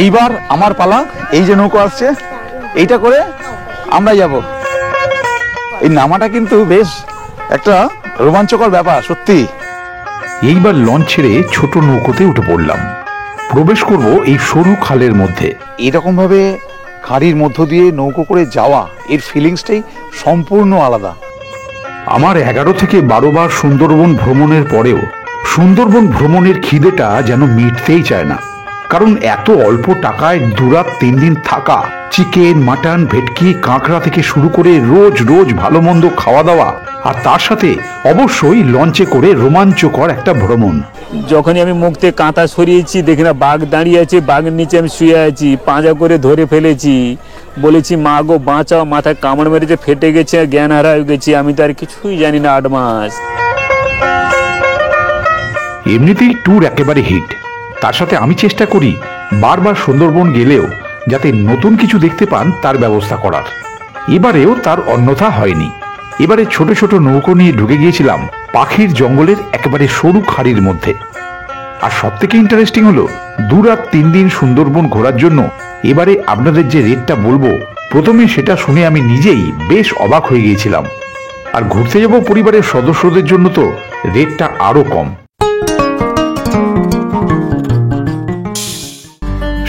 এইবার আমার পালা। এই যে নৌকো আসছে, এইটা করে আমরা যাব। এই নামাটা কিন্তু বেশ একটা রোমাঞ্চকর ব্যাপার সত্যি। এইবার লঞ্চ ছেড়ে ছোট নৌকোতে উঠে পড়লাম। প্রবেশ করব এই সরু খালের মধ্যে। এরকম ভাবে খাড়ির মধ্য দিয়ে নৌকো করে যাওয়া, এর ফিলিংসটাই সম্পূর্ণ আলাদা। আমার 11 থেকে 12 বার সুন্দরবন ভ্রমণের পরেও সুন্দরবন ভ্রমণের খিদেটা যেন মিটতেই চায় না। কারণ এত অল্প টাকায় 2 রাত 3 দিন থাকা, চিকেন, মাটন, ভেটকি, কাঁকড়া থেকে শুরু করে রোজ রোজ ভালো মন্দ খাওয়া দাওয়া, আর তার সাথে অবশ্যই লঞ্চে করে রোমাঞ্চকর একটা ভ্রমণ। যখনই আমি মুখ থেকে কাঁথা সরিয়েছি, দেখি না বাঘ দাঁড়িয়ে আছে, বাঘের নিচে আমি শুয়ে আছি, পাঁজা করে ধরে ফেলেছি, বলেছি মা গো বাঁচাও, মাথায় কামড় মেরেছে, ফেটে গেছে, জ্ঞান হারা হয়ে গেছি, আমি তো আর কিছুই জানি না 8 মাস। এমনিতেই ট্যুর একেবারে হিট, তার সাথে আমি চেষ্টা করি বারবার সুন্দরবন গেলেও যাতে নতুন কিছু দেখতে পান তার ব্যবস্থা করার। এবারেও তার অন্যথা হয়নি। এবারে ছোট ছোট নৌকো নিয়ে ঢুকে গিয়েছিলাম পাখির জঙ্গলের একেবারে সরু খাড়ির মধ্যে। আর সবথেকে ইন্টারেস্টিং হলো 2 রাত 3 দিন সুন্দরবন ঘোরার জন্য এবারে আপনাদের যে রেটটা বলবো, প্রথমে সেটা শুনে আমি নিজেই বেশ অবাক হয়ে গিয়েছিলাম। আর ঘুরতে যাব পরিবারের সদস্যদের জন্য তো রেটটা আরো কম।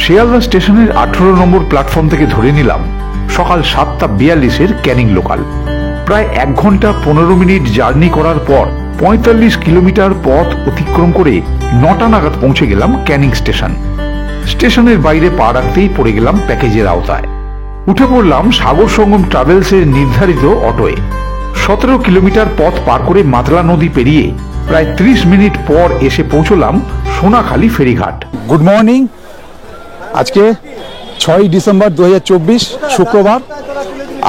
শিয়ালদা স্টেশনের 18 নম্বর প্ল্যাটফর্ম থেকে ধরে নিলাম সকাল 7:42 ক্যানিং লোকাল। প্রায় 1 ঘন্টা 15 মিনিট জার্নি করার পর 45 কিলোমিটার পথ অতিক্রম করে 9টা নাগাদ পৌঁছে গেলাম ক্যানিং স্টেশন। স্টেশনের বাইরে পা রাখতেই পড়ে গেলাম প্যাকেজের আওতায়। উঠে পড়লাম সাগর সঙ্গম ট্রাভেলসের নির্ধারিত অটোয়। 17 কিলোমিটার পথ পার করে মাতলা নদী পেরিয়ে প্রায় 30 মিনিট পর এসে পৌঁছলাম সোনাখালী ফেরিঘাট। Good morning. আজকে 6 ডিসেম্বর 2024 শুক্রবার।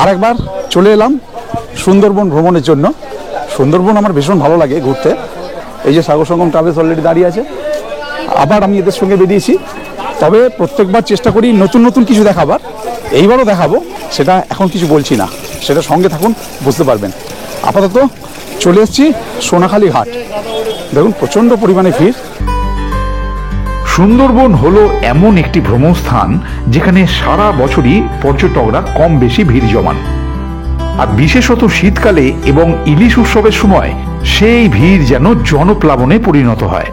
আরেকবার চলে এলাম সুন্দরবন ভ্রমণের জন্য। সুন্দরবন আমার ভীষণ ভালো লাগে ঘুরতে। এই যে সাগর সঙ্গম ট্রাভেলস অলরেডি দাঁড়িয়ে আছে, আবার আমি এদের সঙ্গে বেরিয়েছি। তবে প্রত্যেকবার চেষ্টা করি নতুন নতুন কিছু দেখাবার। এইবারও দেখাবো, সেটা এখন কিছু বলছি না, সেটা সঙ্গে থাকুন, বুঝতে পারবেন। আপাতত চলে এসেছি সোনাখালী ঘাট। দেখুন প্রচণ্ড পরিমাণে ভিড়। সুন্দরবন হলো এমন একটি ভ্রমণ স্থান যেখানে সারা বছরই পর্যটকরা কম বেশি ভিড় জমান। আর বিশেষত শীতকালে এবং ইলিশ উৎসবের সময় সেই ভিড় যেন জনপ্লাবনে পরিণত হয়।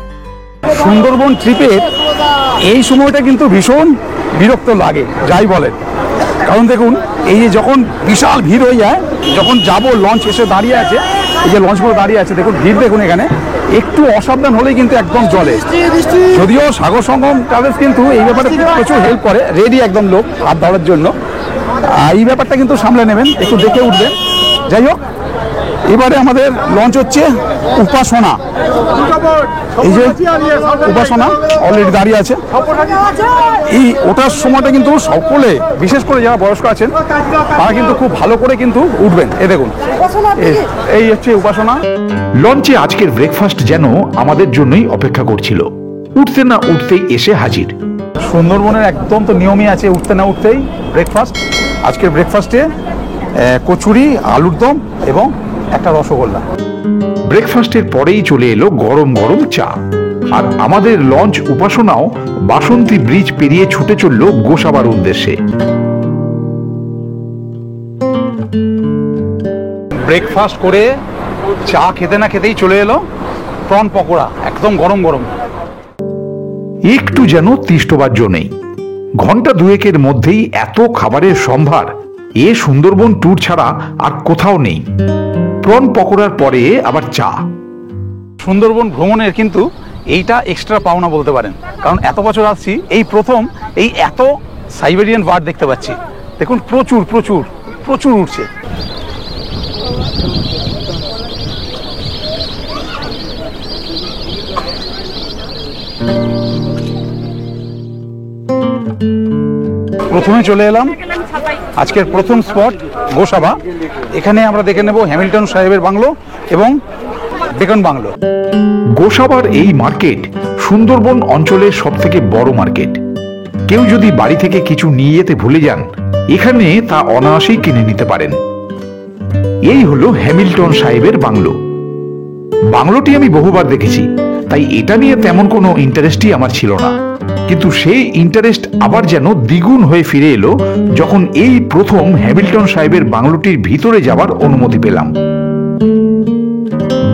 সুন্দরবন ট্রিপের এই সময়টা কিন্তু ভীষণ বিরক্ত লাগে, যাই বলেন। কারণ দেখুন, এই যে যখন বিশাল ভিড় হয়ে যায়, যখন যাব লঞ্চ এসে দাঁড়িয়ে আছে, এই যে লঞ্চগুলো দাঁড়িয়ে আছে, দেখুন ভিড় দেখুন। এখানে একটু অসাবধান হলেই কিন্তু একদম জলে। যদিও সাগর সঙ্গম ট্রাভেলস কিন্তু এই ব্যাপারে প্রচুর হেল্প করে, রেডি একদম লোক হাত ধরার জন্য। এই ব্যাপারটা কিন্তু সামলে নেবেন, একটু দেখে উঠবেন। যাই হোক, এবারে আমাদের লঞ্চ হচ্ছে উপাসনা। এই যে উপাসনা অলরেডি দাঁড়িয়ে আছে। এই ওঠার সময়টা কিন্তু সকলে, বিশেষ করে যারা বয়স্ক আছেন, তারা কিন্তু খুব ভালো করে কিন্তু উঠবেন। এই দেখুন, এই হচ্ছে উপাসনা। লঞ্চে আজকের ব্রেকফাস্ট যেন আমাদের জন্যই অপেক্ষা করছিল। উঠতে না উঠতেই এসে হাজির। সুন্দরবনের একদম তো নিয়মই আছে, উঠতে না উঠতেই ব্রেকফাস্ট। আজকের ব্রেকফাস্টে কচুরি, আলুর দম এবং একটা রসগোল্লা। ব্রেকফাস্টের পরেই চলে এলো গরম গরম চা। আর আমাদের লঞ্চ উপাসনাও বাসন্তী ব্রিজ পেরিয়ে ছুটে চলল গোসাবার উদ্দেশ্যে। ব্রেকফাস্ট করে চা খেতে না খেতেই চলে এলো প্রন পকোড়া, একদম গরম গরম। একটু যেন তিষ্টবাজ্য নেই। ঘন্টা 2-এর মধ্যেই এত খাবারের সম্ভার এ সুন্দরবন ট্যুর ছাড়া আর কোথাও নেই। প্রন পকোড়ার পরে আবার চা। সুন্দরবন ভ্রমণের কিন্তু এইটা এক্সট্রা পাওনা বলতে পারেন। কারণ এত বছর আসছি, এই প্রথম এই এত সাইবেরিয়ান বার্ড দেখতে পাচ্ছি। দেখুন প্রচুর প্রচুর প্রচুর উঠছে। প্রথমে চলে এলাম আজকের প্রথম স্পট গোসাবা। এখানে আমরা দেখে নেব হ্যামিল্টন সাহেবের বাংলো এবং ডেকন বাংলো। গোসাবার এই মার্কেট সুন্দরবন অঞ্চলের সবথেকে বড় মার্কেট। কেউ যদি বাড়ি থেকে কিছু নিয়ে যেতে ভুলে যান, এখানে তা অনায়াসেই কিনে নিতে পারেন। এই হলো হ্যামিল্টন সাহেবের বাংলো। বাংলোটি আমি বহুবার দেখেছি, তাই এটা নিয়ে তেমন কোনো ইন্টারেস্টই আমার ছিল না। কিন্তু সেই ইন্টারেস্ট আবার যেন দ্বিগুণ হয়ে ফিরে এলো যখন এই প্রথম হ্যামিল্টন সাহেবের বাংলোটির ভিতরে যাওয়ার অনুমতি পেলাম।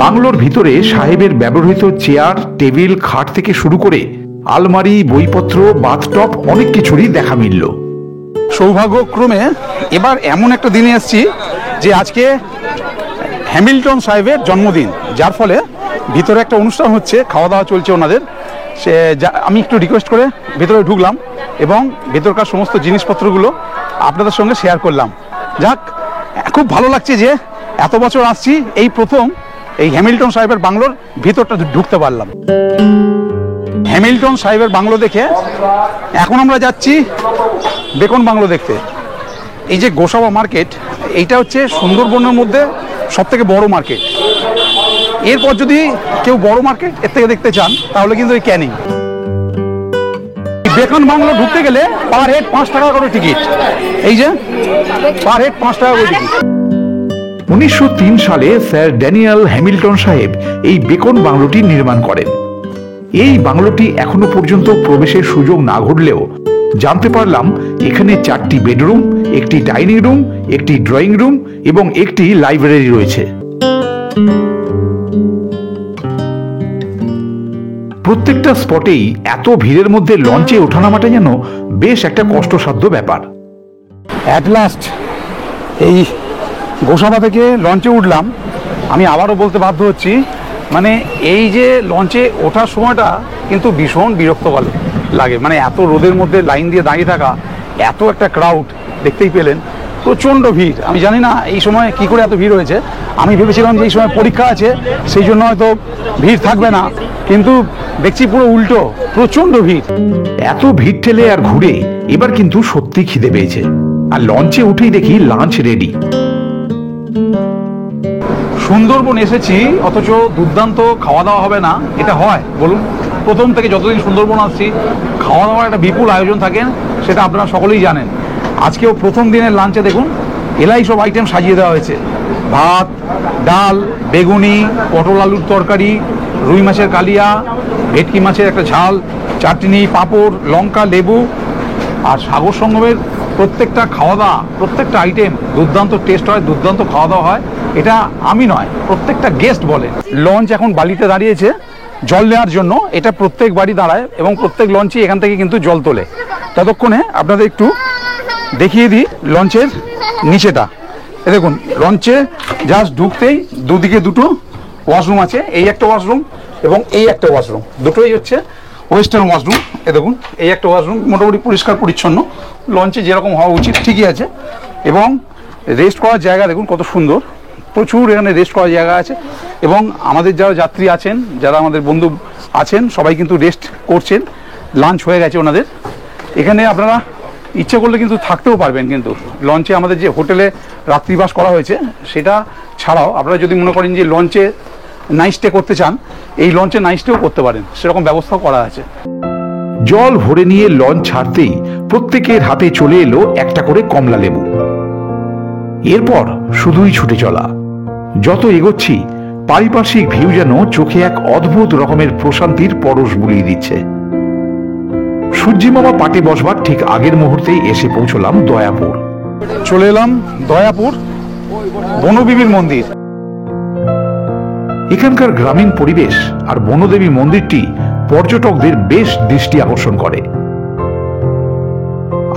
বাংলোর ভিতরে সাহেবের ব্যবহৃত চেয়ার, টেবিল, খাট থেকে শুরু করে আলমারি, বইপত্র, বাথটব অনেক কিছুরই দেখা মিলল। সৌভাগ্যক্রমে এবার এমন একটা দিনে এসেছি যে আজকে হ্যামিল্টন সাহেবের জন্মদিন, যার ফলে ভিতরে একটা অনুষ্ঠান হচ্ছে, খাওয়া দাওয়া চলছে ওনাদের। আমি একটু রিকোয়েস্ট করে ভেতরে ঢুকলাম এবং ভেতরকার সমস্ত জিনিসপত্রগুলো আপনাদের সঙ্গে শেয়ার করলাম। যাক, খুব ভালো লাগছে যে এত বছর আসছি, এই প্রথম এই হ্যামিল্টন সাহেবের বাংলোর ভিতরটা ঢুকতে পারলাম। হ্যামিল্টন সাহেবের বাংলো দেখে এখন আমরা যাচ্ছি বেকন বাংলো দেখতে। এই যে গোসাবা মার্কেট, এইটা হচ্ছে সুন্দরবনের মধ্যে সবথেকে বড় মার্কেট। এরপর যদি কেউ বড় মার্কেট এর থেকে দেখতে চান তাহলে কিন্তু এই ক্যানিং। বেকন বাংলো ঢুকতে গেলে পার হেড 5 টাকা করে টিকিট। এই যে পার হেড 5 টাকা করে টিকিট। 1903 সালে স্যার ড্যানিয়েল হ্যামিল্টন সাহেব এই বেকন বাংলোটি নির্মাণ করেন। এই বাংলোটি এখনো পর্যন্ত প্রবেশের সুযোগ না ঘটলেও জানতে পারলাম এখানে 4টি বেডরুম, একটি ডাইনিং রুম, একটি ড্রয়িং রুম এবং একটি লাইব্রেরি রয়েছে। প্রত্যেকটা স্পটেই এত ভিড়ের মধ্যে লঞ্চে ওঠানামাটা যেন বেশ একটা কষ্টসাধ্য ব্যাপার। অ্যাট লাস্ট এই গোসাবা থেকে লঞ্চে উঠলাম। আমি আবারও বলতে বাধ্য হচ্ছি, মানে এই যে লঞ্চে ওঠার সময়টা কিন্তু ভীষণ বিরক্তকর লাগে। মানে এত রোদের মধ্যে লাইন দিয়ে দাঁড়িয়ে থাকা, এত একটা ক্রাউড দেখতেই পেলেন, প্রচণ্ড ভিড়। আমি জানি না এই সময় কি করে এত ভিড় হয়েছে। আমি ভেবেছিলাম যে এই সময় পরীক্ষা আছে, সেই জন্য হয়তো ভিড় থাকবে না, কিন্তু দেখছি পুরো উল্টো, প্রচণ্ড ভিড়। এত ভিড় ঠেলে আর ঘুরে এবার কিন্তু সত্যি খিদে পেয়েছে, আর লঞ্চে উঠেই দেখি লাঞ্চ রেডি। সুন্দরবন এসেছি অথচ দুর্দান্ত খাওয়া দাওয়া হবে না, এটা হয় বলুন? প্রথম থেকে যতদিন সুন্দরবন আসছি খাওয়া দাওয়ার একটা বিপুল আয়োজন থাকেন, সেটা আপনারা সকলেই জানেন। আজকেও প্রথম দিনের লাঞ্চে দেখুন এলাই সব আইটেম সাজিয়ে দেওয়া হয়েছে। ভাত, ডাল, বেগুনি, পটল আলুর তরকারি, রুই মাছের কালিয়া, ভেটকি মাছের একটা ঝাল, চাটনি, পাঁপড়, লঙ্কা, লেবু। আর সাগর সঙ্গমের প্রত্যেকটা খাওয়া দাওয়া, প্রত্যেকটা আইটেম দুর্দান্ত টেস্ট হয়, দুর্দান্ত খাওয়া দাওয়া হয়। এটা আমি নয়, প্রত্যেকটা গেস্ট বলে। লঞ্চ এখন বালিতে দাঁড়িয়েছে জল নেওয়ার জন্য। এটা প্রত্যেক বাড়ি দাঁড়ায় এবং প্রত্যেক লঞ্চই এখান থেকে কিন্তু জল তোলে। ততক্ষণে আপনাদের একটু দেখিয়ে দিই লঞ্চের নিচেটা। এ দেখুন, লঞ্চে জাস্ট ঢুকতেই দুদিকে দুটো ওয়াশরুম আছে। এই একটা ওয়াশরুম এবং এই একটা ওয়াশরুম, দুটোই হচ্ছে ওয়েস্টার্ন ওয়াশরুম। এ দেখুন, এই একটা ওয়াশরুম মোটামুটি পরিষ্কার পরিচ্ছন্ন, লঞ্চে যেরকম হওয়া উচিত ঠিকই আছে। এবং রেস্ট করার জায়গা দেখুন কত সুন্দর, প্রচুর এখানে রেস্ট করার জায়গা আছে। এবং আমাদের যারা যাত্রী আছেন, যারা আমাদের বন্ধু আছেন, সবাই কিন্তু রেস্ট করছেন। লাঞ্চ হয়ে গেছে ওনাদের। এখানে আপনারা ইচ্ছে করলে কিন্তু থাকতেও পারবেন। কিন্তু লঞ্চে আমাদের যে হোটেলে রাত্রিবাস করা হয়েছে সেটা ছাড়াও আপনারা যদি মনে করেন যে লঞ্চে নাইট স্টে করতে চান, এই লঞ্চে নাইট স্টেও করতে পারেন, সেরকম ব্যবস্থাও করা আছে। জল ভরে নিয়ে লঞ্চ ছাড়তেই প্রত্যেকের হাতে চলে এলো একটা করে কমলা লেবু। এরপর শুধুই ছুটে চলা। যত এগোচ্ছি পারিপার্শ্বিক ভিউ যেন চোখে এক অদ্ভুত রকমের প্রশান্তির পরশ বুলিয়ে দিচ্ছে। সূর্যিমামা পাটে বসবার ঠিক আগের মুহূর্তেই এসে পৌঁছলাম দয়াপুর। চলে এলাম দয়াপুর বনবিবির মন্দির। এখানকার গ্রামীণ পরিবেশ আর বনদেবী মন্দিরটি পর্যটকদের বেশ দৃষ্টি আকর্ষণ করে।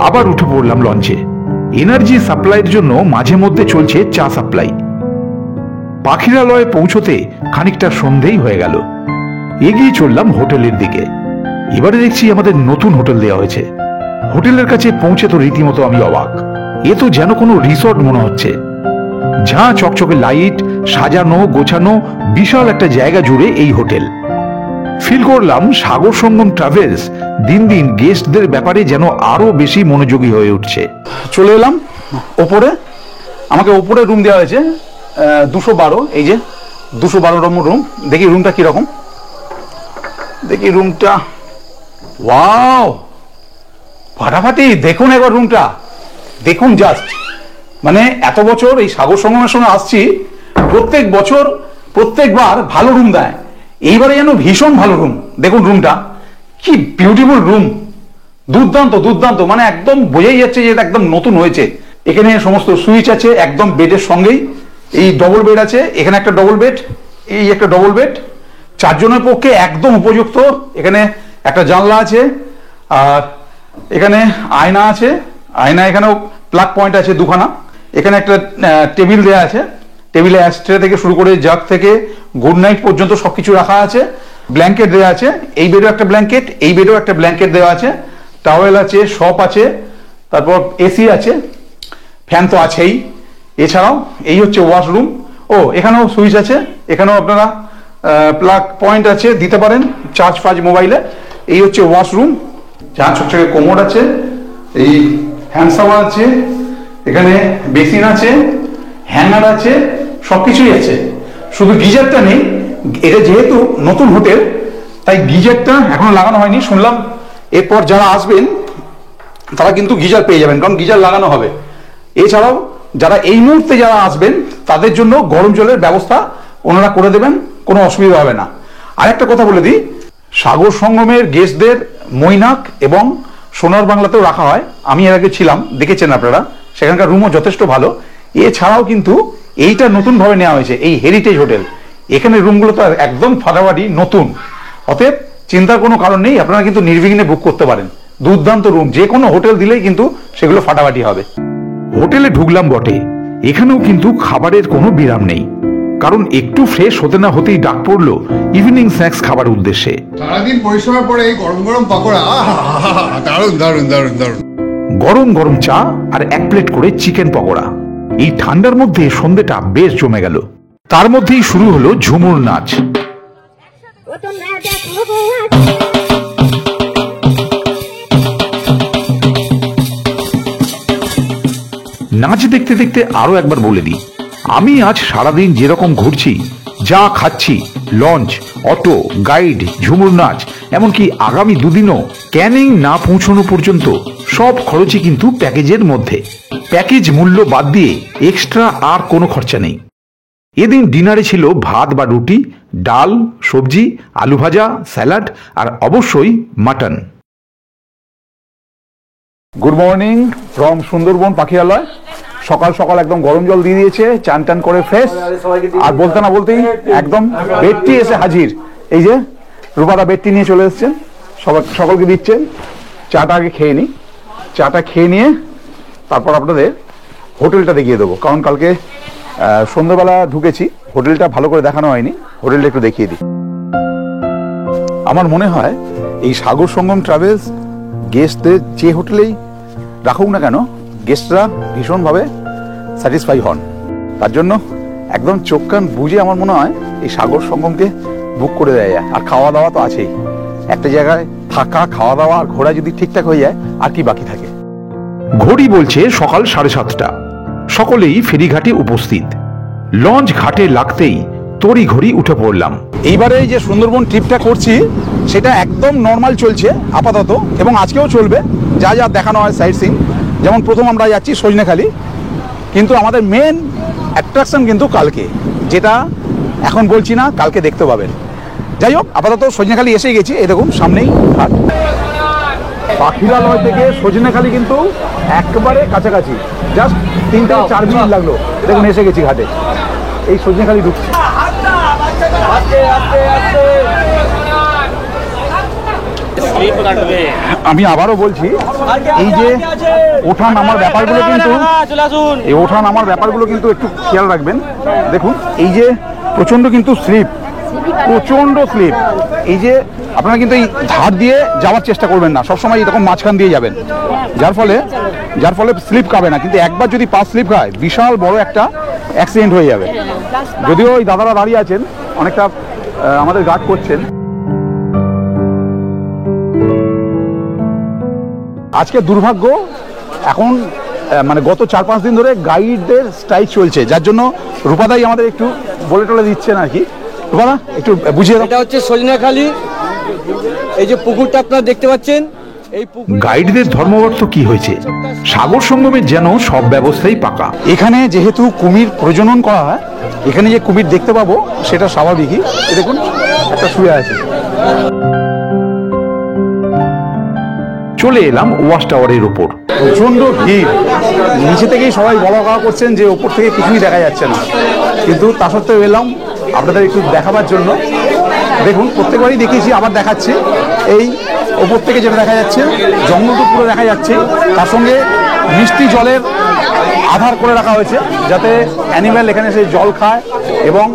আবার উঠে পড়লাম লঞ্চে। এনার্জি সাপ্লাইয়ের জন্য মাঝে মধ্যে চলছে চা সাপ্লাই। পাখিরালয়ে পৌঁছতে খানিকটা সন্ধেই হয়ে গেল। এগিয়ে চললাম হোটেলের দিকে। এবারে দেখছি আমাদের নতুন হোটেল দেওয়া হয়েছে। হোটেলের কাছে পৌঁছে তো রীতিমতো আমি অবাক। এ তো যেন কোনো রিসর্ট মনে হচ্ছে। ঝাঁ চকচকে লাইট, সাজানো গোছানো বিশাল একটা জায়গা জুড়ে এই হোটেল। ফিল করলাম সাগর সঙ্গম ট্রাভেলস দিন দিন গেস্টদের ব্যাপারে যেন আরো বেশি মনোযোগী হয়ে উঠছে। চলে এলাম ওপরে। আমাকে ওপরে রুম দেওয়া হয়েছে 212। এই যে 212 নম্বর রুম। দেখি রুমটা কিরকম, দেখি রুমটা। ওয়াও, ফাটাফাটি! দেখুন একবার রুমটা, দেখুন জাস্ট। মানে এত বছর এই সাগর সঙ্গমের সঙ্গে আসছি, প্রত্যেক বছর প্রত্যেকবার ভালো রুম দেয়, এইবারে যেন ভীষণ ভালো রুম। দেখুন রুমটা কি বিউটিফুল রুম, দুর্দান্ত দুর্দান্ত, মানে একদম বোঝাই যাচ্ছে যে এটা একদম নতুন হয়েছে। এখানে সমস্ত সুইচ আছে একদম বেডের সঙ্গেই, এই ডবল বেড আছে, এখানে একটা ডবল বেড, এই একটা ডবল বেড, 4 জনের পক্ষে একদম উপযুক্ত। এখানে একটা জানলা আছে, আর এখানে আয়না আছে, আয়না এখানেও প্লাগ পয়েন্ট আছে 2খানা। এখানে একটা টেবিল দেওয়া আছে, টেবিলে অ্যাস্ট্রে থেকে শুরু করে জাগ থেকে গুড নাইট পর্যন্ত সবকিছু রাখা আছে। ব্ল্যাঙ্কেট দেওয়া আছে, এই বেডেও একটা ব্ল্যাঙ্কেট, এই বেডেও একটা ব্ল্যাঙ্কেট দেওয়া আছে, টাওয়েল আছে, শপ আছে, তারপর এসি আছে, ফ্যান তো আছেই। এছাড়াও এই হচ্ছে ওয়াশরুম। ও এখানেও সুইচ আছে, এখানেও আপনারা প্লাগ পয়েন্ট আছে, দিতে পারেন চার্জ ফার্জ মোবাইলে। এই হচ্ছে ওয়াশরুম, যা ছোট ছোট কোমোড আছে, এই হ্যান্ড শাওয়ার আছে, এখানে বেসিন আছে, হ্যাঙ্গার আছে, সবকিছুই আছে, শুধু গিজারটা নেই। এটা যেহেতু নতুন হোটেল তাই গিজারটা এখনো লাগানো হয়নি। শুনলাম এরপর যারা আসবেন তারা কিন্তু গিজার পেয়ে যাবেন, কারণ গিজার লাগানো হবে। এছাড়াও যারা এই মুহূর্তে যারা আসবেন তাদের জন্য গরম জলের ব্যবস্থা ওনারা করে দেবেন, কোনো অসুবিধা হবে না। আর একটা কথা বলে দিই, সাগর সঙ্গমের গেস্টদের মৈনাক এবং সোনার বাংলাতেও রাখা হয়। আমি এর আগে ছিলাম, দেখেছেন আপনারা, সেখানকার রুমও যথেষ্ট ভালো। এছাড়াও কিন্তু এইটা নতুনভাবে নেওয়া হয়েছে, এই হেরিটেজ হোটেল, এখানে রুমগুলো তো একদম ফাটাফাটি নতুন। অতএব চিন্তার কোনো কারণ নেই, আপনারা কিন্তু নির্বিঘ্নে বুক করতে পারেন। দুর্দান্ত রুম, যে কোনো হোটেল দিলেই কিন্তু সেগুলো ফাটাফাটি হবে। হোটেলে ঢুকলাম বটে, এখানেও কিন্তু খাবারের কোনো বিরাম নেই, কারণ একটু ফ্রেশ হতে না হতেই ডাক পড়লো ইভিনিং স্ন্যাক্স খাবার উদ্দেশ্যে। সারাদিন পরিশ্রমের পরে এই গরম গরম পাকোড়া, দারুণ দারুণ দারুণ দারুণ। গরম গরম চা আর 1 প্লেট করে চিকেন পকোড়া। এই ঠান্ডার মধ্যে সন্ধ্যেটা বেশ জমে গেল। তার মধ্যেই শুরু হলো ঝুমুর নাচ। নাচ দেখতে দেখতে আরো একবার বলে দিই, আমি আজ সারাদিন যেরকম ঘুরছি, যা খাচ্ছি, লঞ্চ, অটো, গাইড, ঝুমুর নাচ, এমনকি আগামী 2 দিনও ক্যানিং না পৌঁছানো পর্যন্ত সব খরচই কিন্তু প্যাকেজের মধ্যে। প্যাকেজ মূল্য বাদ দিয়ে এক্সট্রা আর কোনো খরচা নেই। এদিন ডিনারে ছিল ভাত বা রুটি, ডাল, সবজি, আলু ভাজা, স্যালাড আর অবশ্যই mutton. Good morning from Sundarban পাখিরালয়। সকাল সকাল একদম গরম জল দিয়ে দিয়েছে, চান টান করে ফ্রেশ, আর বলতে না বলতেই একদম বেডটি এসে হাজির। এই যে রূপাদা বেডটি নিয়ে চলে এসেছেন, সকলকে দিচ্ছেন। চাটা আগে খেয়ে নিই, চাটা খেয়ে নিয়ে তারপর আপনাদের হোটেলটা দেখিয়ে দেবো, কারণ কালকে সন্ধ্যাবেলা ঢুকেছি, হোটেলটা ভালো করে দেখানো হয়নি, হোটেলটা একটু দেখিয়ে দিই। আমার মনে হয় এই সাগর সঙ্গম ট্রাভেলস গেস্টদের যে হোটেলেই রাখুক না কেন, গেস্টরা ভীষণভাবে স্যাটিসফাই হন। তার জন্য একদম চোখ কান বুঝে আমার মনে হয় এই সাগর সঙ্গমকে বুক করে দেওয়া যায়। আর খাওয়া দাওয়া তো আছেই, একটা জায়গায় থাকা, খাওয়া দাওয়া আর ঘোরা যদি ঠিকঠাক হয়ে যায় আর কি বাকি থাকে। ঘড়ি বলছে সকাল 7:30। সকলেই ফেরিঘাটে উপস্থিত। লঞ্চ ঘাটে লাগতেই তড়ি ঘড়ি উঠে পড়লাম। এইবারে যে সুন্দরবন ট্রিপটা করছি সেটা একদম নর্মাল চলছে আপাতত, এবং আজকেও চলবে। যা যা দেখানো হয় সাইট সিন, যেমন প্রথম আমরা যাচ্ছি সজনেখালি, কিন্তু আমাদের মেন অ্যাট্রাকশন কিন্তু কালকে, যেটা এখন বলছি না, কালকে দেখতে পাবেন। যাই হোক, আপাতত সজনেখালি এসে গেছি, এই দেখুন সামনেই ঘাট। পাখিরালয় থেকে সজনেখালি কিন্তু একেবারে কাছাকাছি, জাস্ট 3 থেকে 4 মিনিট লাগলো। দেখুন এসে গেছি ঘাটে, এই সজনেখালি ঢুকছি। আমি আবারও বলছি, এই যে ওঠা নামার ব্যাপারগুলো কিন্তু, এই ওঠা নামার ব্যাপারগুলো কিন্তু একটু খেয়াল রাখবেন। দেখুন এই যে প্রচন্ড কিন্তু স্লিপ, প্রচন্ড স্লিপ। এই যে আপনারা কিন্তু এই ধার দিয়ে যাওয়ার চেষ্টা করবেন না, সবসময় এরকম মাঝখান দিয়ে যাবেন, যার ফলে স্লিপ খাবে না। কিন্তু একবার যদি পা স্লিপ খায়, বিশাল বড় একটা অ্যাক্সিডেন্ট হয়ে যাবে। যদিও ওই দাদারা দাঁড়িয়ে আছেন, অনেকটা আমাদের গার্ড করছেন। আজকে দুর্ভাগ্য, এখন মানে গত 4-5 দিন ধরে গাইডদের স্ট্রাইক চলছে, যার জন্য রূপাদাই আমাদের একটু বলে টলে দিচ্ছেন আর কি। রূপাদা একটু বুঝিয়ে দাও। এটা হচ্ছে সজনেখালি, এই যে পুকুরটা আপনারা দেখতে পাচ্ছেন, এই গাইডদের ধর্মবর্ত কি হয়েছে, সাগর সঙ্গমের যেন সব ব্যবস্থাই পাকা। এখানে যেহেতু কুমির প্রজনন করা হয়, এখানে যে কুমির দেখতে পাবো সেটা স্বাভাবিকই। দেখুন একটা শুয়ে আছে। চলে এলাম ওয়াচ টাওয়ারের উপর। প্রচণ্ড ভিড়, নিচে থেকেই সবাই বলা করছেন যে ওপর থেকে কিছুই দেখা যাচ্ছে না, কিন্তু তা সত্ত্বেও এলাম আপনাদের একটু দেখাবার জন্য। দেখুন, প্রত্যেকবারই দেখিয়েছি, আবার দেখাচ্ছি। এই ওপর থেকে যেটা দেখা যাচ্ছে, জঙ্গলটা পুরো দেখা যাচ্ছে, তার সঙ্গে মিষ্টি জলের আধার করে রাখা হয়েছে যাতে অ্যানিম্যাল এখানে এসে জল খায় এবং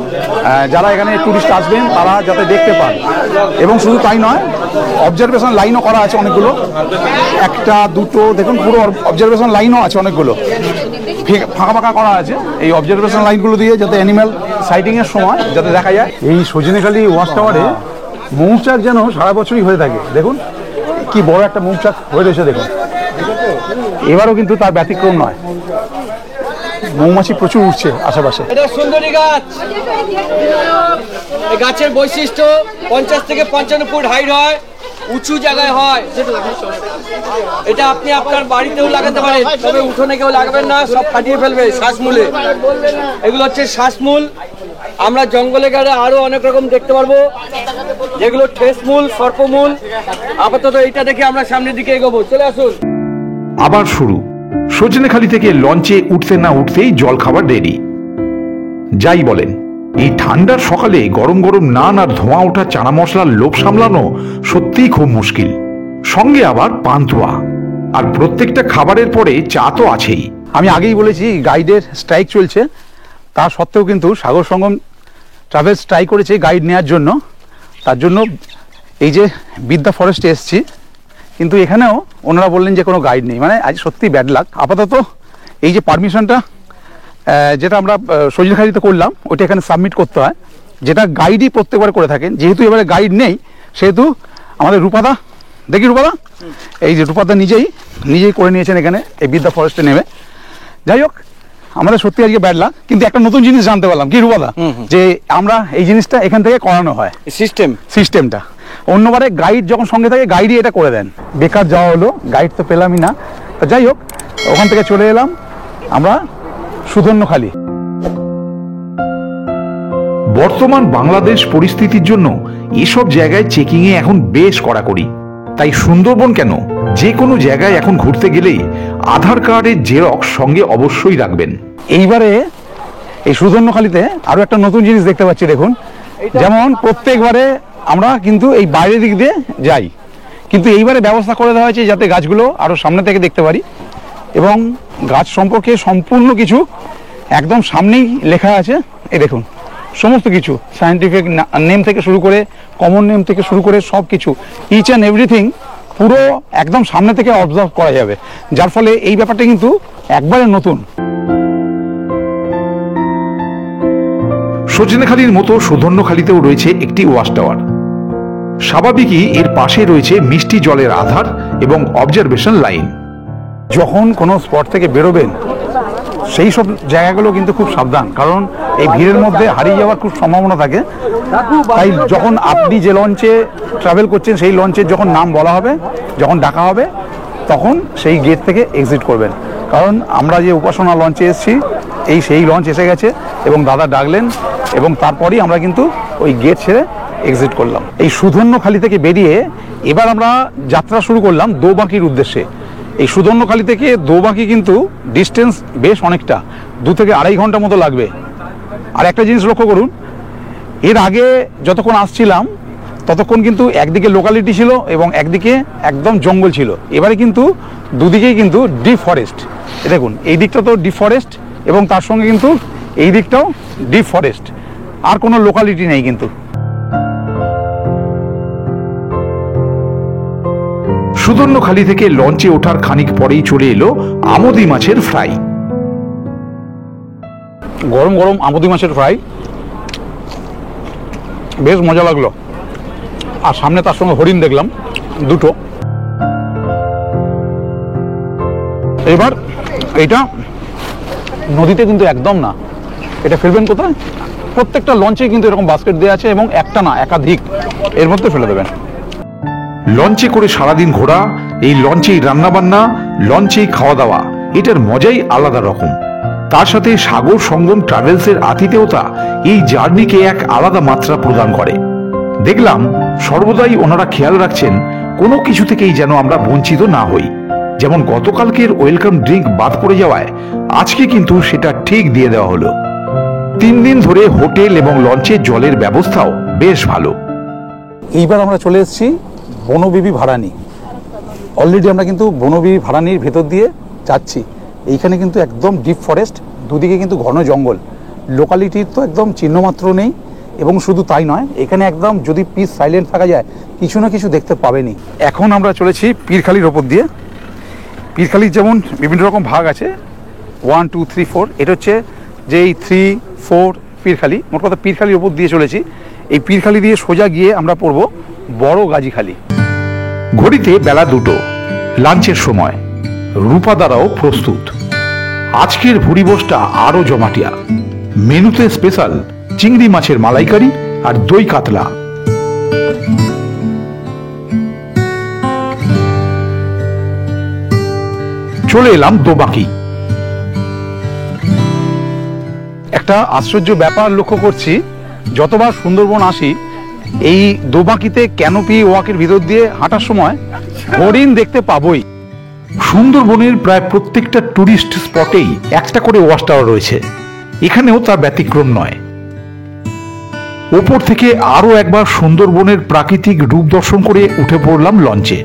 যারা এখানে টুরিস্ট আসবেন তারা যাতে দেখতে পান। এবং শুধু তাই নয়, অবজারভেশন লাইনও করা আছে অনেকগুলো, একটা দুটো দেখুন, পুরো অবজারভেশন লাইনও আছে অনেকগুলো, ফাঁকা ফাঁকা করা আছে এই অবজারভেশন লাইনগুলো দিয়ে, যাতে অ্যানিম্যাল সাইটিংয়ের সময় যাতে দেখা যায়। এই সজনেখালি ওয়াচ টাওয়ারে মৌচাক যেন সারা বছরই হয়ে থাকে। দেখুন কি বড় একটা মৌচাক হয়ে রয়েছে, দেখুন এবারও কিন্তু তার ব্যতিক্রম নয়, মৌমাছি প্রচুর উঠছে আশেপাশে। এটা সুন্দরী গাছ। এই গাছের বৈশিষ্ট্য 50 থেকে 55 ফুট হাইট হয়, উঁচু জায়গায় হয়। এটা আপনি আপনার বাড়িতেও লাগাতে পারেন, তবে উঠোনে কেউ লাগাবেন না, সব ফাটিয়ে ফেলবে শ্বাসমূলে। এগুলো হচ্ছে শ্বাসমূল। আমরা জঙ্গলে গেলে আরো অনেক রকম দেখতে পারবো, যেগুলো ঠেসমূল, সর্পমূল। আপাতত এইটা দেখে আমরা সামনের দিকে এগোবো, চলে আসুন। আবার শুরু। সজনেখালি থেকে লঞ্চে উঠতে না উঠতেই জল খাবার রেডি। যাই বলেন, এই ঠান্ডার সকালে গরম গরম নান আর ধোঁয়া ওঠা চানা মশলার লোভ সামলানো সত্যিই খুব মুশকিল। সঙ্গে আবার পান্তুয়া, আর প্রত্যেকটা খাবারের পরে চা তো আছেই। আমি আগেই বলেছি গাইডের স্ট্রাইক চলছে, তা সত্ত্বেও কিন্তু সাগর সঙ্গম ট্রাভেলস ট্রাই করেছে গাইড নেওয়ার জন্য। তার জন্য এই যে বিদ্যা ফরেস্টে এসেছি, কিন্তু এখানেও ওনারা বললেন যে কোনো গাইড নেই। মানে আজ সত্যি ব্যাড লাক। আপাতত এই যে পারমিশনটা যেটা আমরা সজনেখালিতে করলাম, ওটা এখানে সাবমিট করতে হয়, যেটা গাইডই প্রত্যেকবার করে থাকেন। যেহেতু এবারে গাইড নেই, সেহেতু আমাদের রূপাদা, দেখি রূপাদা, এই যে রূপাদা নিজেই করে নিয়েছেন এখানে এই বিদ্যা ফরেস্টে নেমে। যাই হোক, আমাদের সত্যি আজকে ব্যাড লাক, কিন্তু একটা নতুন জিনিস জানতে পারলাম। কি রূপাদা? যে আমরা এই জিনিসটা এখান থেকে করানো হয়, সিস্টেমটা। অন্যবারে গাইড যখন সঙ্গে থাকে, গাইডই এটা করে দেন। বেকার যাওয়া হলো, গাইড তো পেলামই না। তো যাই হোক, ওখান থেকে চলে এলাম আমরা সুধন্যখালি। বর্তমান বাংলাদেশ পরিস্থিতির জন্য এসব জায়গায় চেকিংয়ে এখন বেশ কড়াকড়ি। তাই সুন্দরবন কেন, যে কোনো জায়গায় এখন ঘুরতে গেলেই আধার কার্ডের জেরক্স সঙ্গে অবশ্যই রাখবেন। এইবারে এই সুধন্যখালিতে আরো একটা নতুন জিনিস দেখতে পাচ্ছি। দেখুন, যেমন প্রত্যেকবারে আমরা কিন্তু এই বাইরের দিক দিয়ে যাই, কিন্তু এইবারে ব্যবস্থা করে দেওয়া হয়েছে যাতে গাছগুলো আরো সামনে থেকে দেখতে পারি, এবং গাছ সম্পর্কে সম্পূর্ণ কিছু একদম সামনেই লেখা আছে। এই দেখুন, সমস্ত কিছু সায়েন্টিফিক নেম থেকে শুরু করে, কমন নেম থেকে শুরু করে সব কিছু, ইচ অ্যান্ড এভরিথিং পুরো একদম সামনে থেকে অবজার্ভ করা যাবে, যার ফলে এই ব্যাপারটা কিন্তু একবারে নতুন। সজনেখালির মতো সুধন্যখালিতেও রয়েছে একটি ওয়াচ টাওয়ার। স্বাভাবিকই এর পাশে রয়েছে মিষ্টি জলের আধার এবং অবজারভেশন লাইন। যখন কোনো স্পট থেকে বেরোবেন, সেই সব জায়গাগুলো কিন্তু খুব সাবধান, কারণ এই ভিড়ের মধ্যে হারিয়ে যাওয়ার খুব সম্ভাবনা থাকে। তাই যখন আপনি যে লঞ্চে ট্রাভেল করছেন, সেই লঞ্চের যখন নাম বলা হবে, যখন ডাকা হবে, তখন সেই গেট থেকে এক্সিট করবেন। কারণ আমরা যে উপাসনা লঞ্চে এসেছি, সেই লঞ্চ এসে গেছে এবং দাদা ডাকলেন, এবং তারপরেই আমরা কিন্তু ওই গেট ছেড়ে এক্সিট করলাম। এই সুধন্যখালি থেকে বেরিয়ে এবার আমরা যাত্রা শুরু করলাম দোবাঁকির উদ্দেশ্যে। এই সুধন্যখালি থেকে দোবাঁকি কিন্তু ডিস্টেন্স বেশ অনেকটা, 2 থেকে 2.5 ঘন্টা মতো লাগবে। আর একটা জিনিস লক্ষ্য করুন, এর আগে যতক্ষণ আসছিলাম ততক্ষণ কিন্তু একদিকে লোকালিটি ছিল এবং একদিকে একদম জঙ্গল ছিল। এবারে কিন্তু দুদিকেই কিন্তু ডিপ ফরেস্ট। দেখুন, এই দিকটা তো ডিপ ফরেস্ট এবং তার সঙ্গে কিন্তু এই দিকটাও ডিপ ফরেস্ট, আর কোনো লোকালিটি নেই কিন্তু। সুধন্যখালি থেকে লঞ্চে ওঠার খানিক পরেই চলে এলো আমোদি মাছের ফ্রাই। গরম গরম আমোদি মাছের ফ্রাই বেশ মজা লাগলো। আর সামনে তার সঙ্গে হরিণ দেখলাম দুটো। এবার এটা নদীতে কিন্তু একদম না, এটা ফেলবেন কোথায়? প্রত্যেকটা লঞ্চে কিন্তু এরকম বাস্কেট দেওয়া আছে, এবং একটা না, একাধিক, এর মধ্যে ফেলে দেবেন। লঞ্চে করে সারাদিন ঘোরা, এই লঞ্চেই রান্নাবান্না, লঞ্চেই খাওয়া দাওয়া, এটার মজাই আলাদা রকম। তার সাথে সাগর সঙ্গম ট্রাভেলসের আতিথেয়তা এই জার্নিকে এক আলাদা মাত্রা প্রদান করে। দেখলাম সর্বদাই ওনারা খেয়াল রাখছেন কোনো কিছু থেকেই যেন আমরা বঞ্চিত না হই। যেমন গতকালকের ওয়েলকাম ড্রিঙ্ক বাদ পড়ে যাওয়ায় আজকে কিন্তু সেটা ঠিক দিয়ে দেওয়া হলো। 3 দিন ধরে হোটেল এবং লঞ্চে জলের ব্যবস্থাও বেশ ভালো। এইবার আমরা চলে এসেছি বনবিবি ভাড়ানি। অলরেডি আমরা কিন্তু বনবিবি ভাড়ানির ভেতর দিয়ে যাচ্ছি। এইখানে কিন্তু একদম ডিপ ফরেস্ট, দুদিকে কিন্তু ঘন জঙ্গল, লোকালিটির তো একদম চিহ্নমাত্র নেই। এবং শুধু তাই নয়, এখানে একদম যদি পিস সাইলেন্ট থাকা যায় কিছু না কিছু দেখতে পাবেনি। এখন আমরা চলেছি পীরখালির ওপর দিয়ে। পীরখালির যেমন বিভিন্ন রকম ভাগ আছে, 1, 2, 3, 4, এটা হচ্ছে যে এই 3, 4 পীরখালি, মোট কথা পীরখালির ওপর দিয়ে চলেছি। এই পীরখালি দিয়ে সোজা গিয়ে আমরা পড়ব বড় গাজীখালি। ঘড়িতে বেলা 2টো, লাঞ্চের সময়। রূপাদারাও প্রস্তুত। আজকের ভুরিভোজটা আরো জমাটিয়া। মেনুতে স্পেশাল চিংড়ি মাছের মালাইকারি আর দই কাতলা। চলে এলাম দোবাকি। একটা আশ্চর্য ব্যাপার লক্ষ্য করছি, যতবার সুন্দরবন আসি এই দোবাকিতে ক্যানোপি ওয়াকের ভিতর দিয়ে হাঁটার সময় হরিণ দেখতে পাবোই। সুন্দরবনের প্রায় প্রত্যেকটা টুরিস্ট স্পটেই একটা করে ওয়াচ টাওয়ার রয়েছে, এখানেও তার ব্যতিক্রম নয়। ওপর থেকে আরো একবার সুন্দরবনের প্রাকৃতিক রূপ দর্শন করে উঠে পড়লাম লঞ্চে।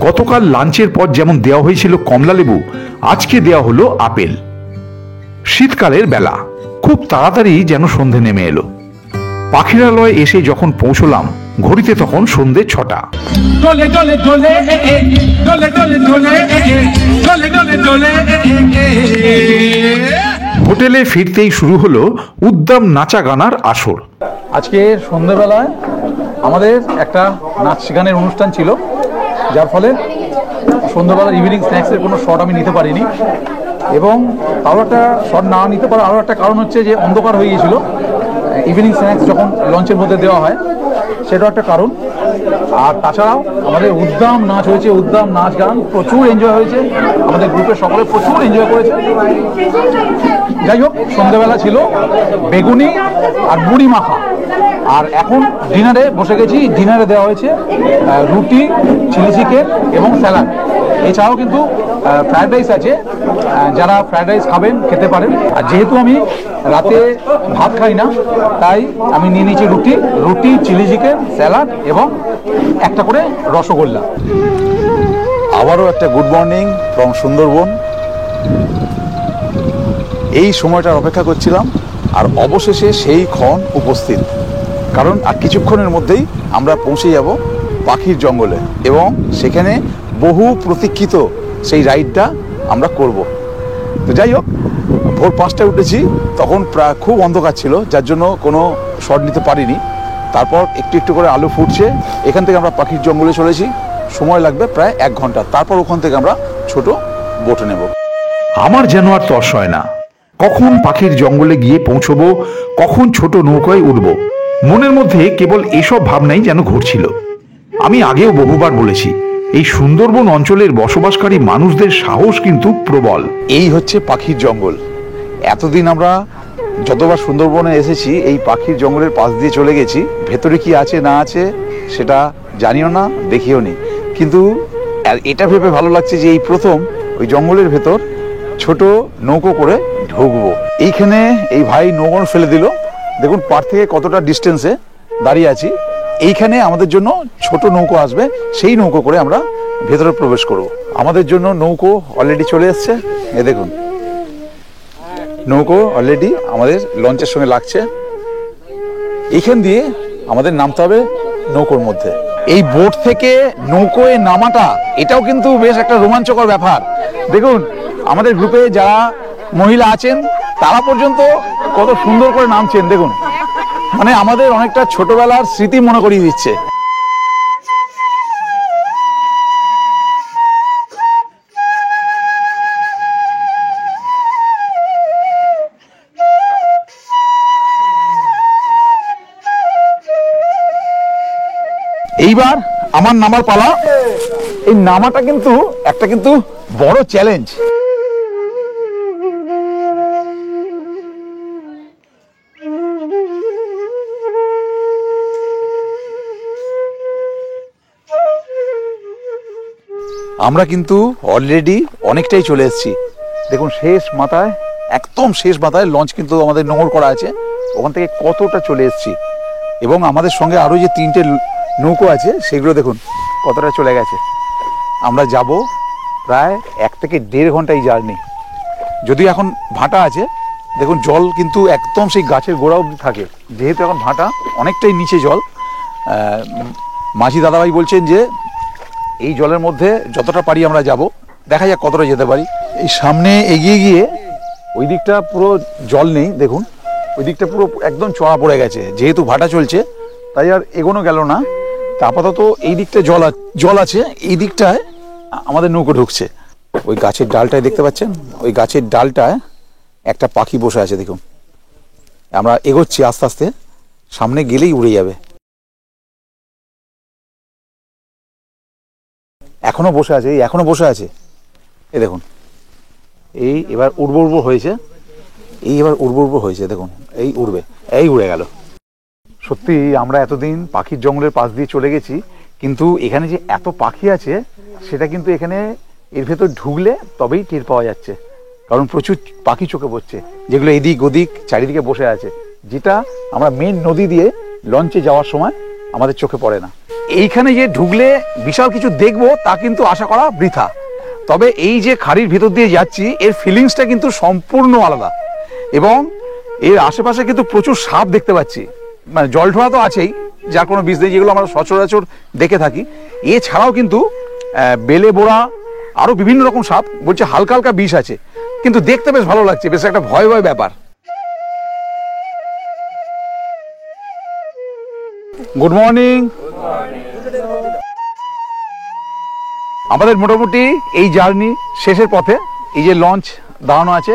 গতকাল লাঞ্চের পর যেমন দেওয়া হয়েছিল কমলালেবু, আজকে দেওয়া হলো আপেল। শীতকালের বেলা, খুব তাড়াতাড়ি যেন সন্ধে নেমে এলো। পাখিরালয়ে এসে যখন পৌঁছলাম ঘড়িতে তখন সন্ধে 6টা। হোটেলে ফিরতেই শুরু হলো উদ্দাম নাচা গানার আসর। আজকে সন্ধ্যেবেলায় আমাদের একটা নাচ গানের অনুষ্ঠান ছিল, যার ফলে সন্ধ্যাবেলার ইভিনিং স্ন্যাক্সের কোনো শট আমি নিতে পারিনি। এবং তারও একটা শট না নিতে পারার আরও একটা কারণ হচ্ছে যে অন্ধকার হয়ে গিয়েছিল। ইভিনিং স্ন্যাক্স যখন লঞ্চের মধ্যে দেওয়া হয় সেটাও একটা কারণ। আর তাছাড়াও আমাদের উদ্দাম নাচ হয়েছে, উদ্দাম নাচ গান, প্রচুর এনজয় হয়েছে। আমাদের গ্রুপের সকলে প্রচুর এনজয় করেছে। যাই হোক, সন্ধ্যেবেলা ছিল বেগুনি আর মুড়ি মাখা। আর এখন ডিনারে বসে গেছি। ডিনারে দেওয়া হয়েছে রুটি, চিলি চিকেন এবং স্যালাড। এছাড়াও কিন্তু ফ্রায়েড রাইস আছে, যারা ফ্রায়েড রাইস খাবেন খেতে পারেন। আর যেহেতু আমি রাতে ভাত খাই না, তাই আমি নিয়ে নিয়েছি রুটি, চিলি চিকেন, স্যালাড এবং একটা করে রসগোল্লা। আবারও একটা গুড মর্নিং ফ্রম সুন্দরবন। এই সময়টার অপেক্ষা করছিলাম, আর অবশেষে সেই ক্ষণ উপস্থিত। কারণ আর কিছুক্ষণের মধ্যেই আমরা পৌঁছে যাব পাখির জঙ্গলে, এবং সেখানে বহু প্রতীক্ষিত সেই রাইডটা আমরা করব। তো যাই হোক, ভোর 5টায় উঠেছি, তখন প্রায় খুব অন্ধকার ছিল, যার জন্য কোনো শট নিতে পারিনি। তারপর একটু একটু করে আলো ফুটছে। এখান থেকে আমরা পাখির জঙ্গলে চলেছি, সময় লাগবে প্রায় 1 ঘন্টা। তারপর ওখান থেকে আমরা ছোট বোটে নেব। আমার যেন আর তর্স হয় না, কখন পাখির জঙ্গলে গিয়ে পৌঁছবো, কখন ছোট নৌকায় উঠব। মনের মধ্যে কেবল এসব ভাবনাই যেন ঘুরছিল। আমি আগেও বহুবার বলেছি, এই সুন্দরবন অঞ্চলের বসবাসকারী মানুষদের সাহস কিন্তু প্রবল। এই হচ্ছে পাখির জঙ্গল। এতদিন আমরা যতবার সুন্দরবনে এসেছি এই পাখির জঙ্গলের পাশ দিয়ে চলে গেছি। ভেতরে কি আছে না আছে সেটা জানিও না, দেখিও নি। কিন্তু এটা ভেবে ভালো লাগছে যে এই প্রথম ওই জঙ্গলের ভেতর ছোট নৌকো করে ঢুকবো। এইখানে এই ভাই নৌকো ফেলে দিল, দেখুন পার থেকে কতটা ডিস্টেন্সে দাঁড়িয়ে আছি। এইখানে আমাদের জন্য ছোট নৌকো আসবে, সেই নৌকো করে আমরা ভেতরে প্রবেশ করব। আমাদের জন্য নৌকো অলরেডি চলে এসছে। এ দেখুন, নৌকো অলরেডি আমাদের লঞ্চের সঙ্গে লাগছে। এইখান দিয়ে আমাদের নামতে হবে নৌকোর মধ্যে। এই বোট থেকে নৌকোয় নামাটা এটাও কিন্তু বেশ একটা রোমাঞ্চকর ব্যাপার। দেখুন, আমাদের গ্রুপে যারা মহিলা আছেন তারা পর্যন্ত কত সুন্দর করে নামছেন। দেখুন, মানে আমাদের অনেকটা ছোটবেলার স্মৃতি মনে করিয়ে দিচ্ছে। এইবার আমার নামার পালা। এই নামাটা কিন্তু একটা বড় চ্যালেঞ্জ। আমরা কিন্তু অলরেডি অনেকটাই চলে এসেছি। দেখুন শেষ মাথায়, একদম শেষ মাথায় লঞ্চ কিন্তু আমাদের নোঙর করা আছে, ওখান থেকে কতটা চলে এসেছি। এবং আমাদের সঙ্গে আরও যে 3টে নৌকো আছে সেগুলো দেখুন কতটা চলে গেছে। আমরা যাব প্রায় 1 থেকে 1.5 ঘন্টা এই জার্নি। যদিও এখন ভাটা আছে, দেখুন জল কিন্তু একদম সেই গাছের গোড়া অবধি থাকে, যেহেতু এখন ভাটা অনেকটাই নিচে জল। মাঝি দাদাভাই বলছেন যে এই জলের মধ্যে যতটা পারি আমরা যাব, দেখা যাক কতটা যেতে পারি। এই সামনে এগিয়ে গিয়ে ওই দিকটা পুরো জল নেই, দেখুন ওই দিকটা পুরো একদম চড়া পড়ে গেছে, যেহেতু ভাটা চলছে তাই আর এগোনো গেল না। তা আপাতত এই দিকটা জল আছে, এই দিকটায় আমাদের নৌকো ঢুকছে। ওই গাছের ডালটায় দেখতে পাচ্ছেন, ওই গাছের ডালটায় একটা পাখি বসে আছে দেখুন। আমরা এগোচ্ছি আস্তে আস্তে, সামনে গেলেই উড়ে যাবে। এখনো বসে আছে, এই এখনো বসে আছে, এই দেখুন। এই এবার উড়বো হয়েছে, এই এবার উড়বো হয়েছে, দেখুন এই উড়বে, এই উড়ে গেল। সত্যি আমরা এতদিন পাখির জঙ্গলের পাশ দিয়ে চলে গেছি, কিন্তু এখানে যে এত পাখি আছে সেটা কিন্তু এখানে এর ভেতর ঢুকলে তবেই টের পাওয়া যাচ্ছে। কারণ প্রচুর পাখি চোখে পড়ছে, যেগুলো এদিক ওদিক চারিদিকে বসে আছে, যেটা আমরা মেন নদী দিয়ে লঞ্চে যাওয়ার সময় আমাদের চোখে পড়ে না। এইখানে যে ঢুকলে বিশাল কিছু দেখবো তা কিন্তু আশা করা বৃথা। তবে এই যে খাড়ির ভেতর দিয়ে যাচ্ছি এর ফিলিংসটা কিন্তু সম্পূর্ণ আলাদা। এবং এর আশেপাশে কিন্তু প্রচুর সাপ দেখতে পাচ্ছি, মানে জল ঢোয়া তো আছেই, যার কোনো বিষ নেই, যেগুলো আমরা সচরাচর দেখে থাকি। এছাড়াও কিন্তু বেলে বোড়া আরো বিভিন্ন রকম সাপ, বলছে হালকা হালকা বিষ আছে, কিন্তু দেখতে বেশ ভালো লাগছে, বেশ একটা ভয় ভয় ব্যাপার। Good morning. আমাদের মোটামুটি এই জার্নি শেষের পথে। এই যে লঞ্চ দাঁড়ানো আছে,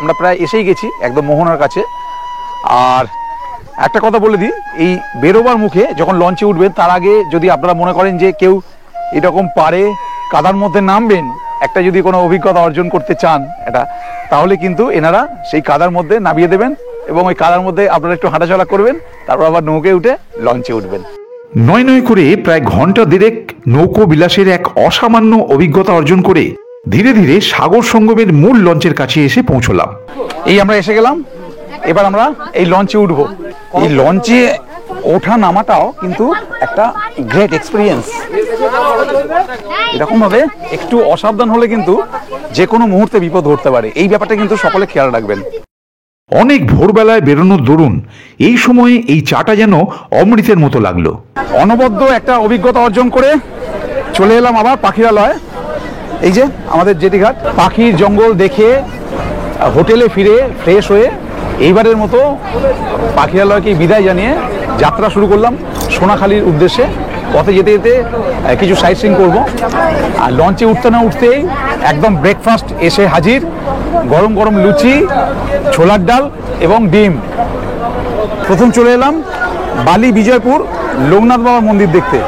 আমরা প্রায় এসেই গেছি একদম মোহনার কাছে। আর একটা কথা বলে দিই, এই বেরোবার মুখে যখন লঞ্চে উঠবেন তার আগে যদি আপনারা মনে করেন যে কেউ এরকম পারে কাদার মধ্যে নামবেন, একটা যদি কোনো অভিজ্ঞতা অর্জন করতে চান এটা, তাহলে কিন্তু এনারা সেই কাদার মধ্যে নামিয়ে দেবেন এবং ওই কাদার মধ্যে আপনারা একটু হাঁটাচলা করবেন, তারপর আবার নৌকে উঠে লঞ্চে উঠবেন। নয় নয় করে প্রায় ঘন্টা দেড়েক নৌকো বিলাসের এক অসামান্য অভিজ্ঞতা অর্জন করে ধীরে ধীরে সাগর সঙ্গমের মূল লঞ্চের কাছে এসে পৌঁছলাম। এই আমরা এসে গেলাম, এবার আমরা এই লঞ্চে উঠবো। এই লঞ্চে ওঠা নামাটাও কিন্তু একটা গ্রেট এক্সপিরিয়েন্স। এরকম ভাবে একটু অসাবধান হলে কিন্তু যে কোনো মুহূর্তে বিপদ ঘটতে পারে, এই ব্যাপারটা কিন্তু সকলে খেয়াল রাখবেন। অনেক ভোরবেলায় বেরোনোর দরুন এই সময়ে এই চাটা যেন অমৃতের মতো লাগলো। অনবদ্য একটা অভিজ্ঞতা অর্জন করে চলে এলাম আবার পাখিরালয়। এই যে আমাদের জেটিঘাট, পাখির জঙ্গল দেখে হোটেলে ফিরে ফ্রেশ হয়ে এইবারের মতো পাখিরালয়কে বিদায় জানিয়ে যাত্রা শুরু করলাম সোনাখালীর উদ্দেশ্যে। পথে যেতে যেতে কিছু সাইট সিইং করবো। আর লঞ্চে উঠতে না উঠতেই একদম ব্রেকফাস্ট এসে হাজির, গরম গরম লুচি, ছোলার ডাল এবং ডিম। প্রথম চলে এলাম বালি বিজয়পুর লোকনাথ বাবার মন্দির দেখতে।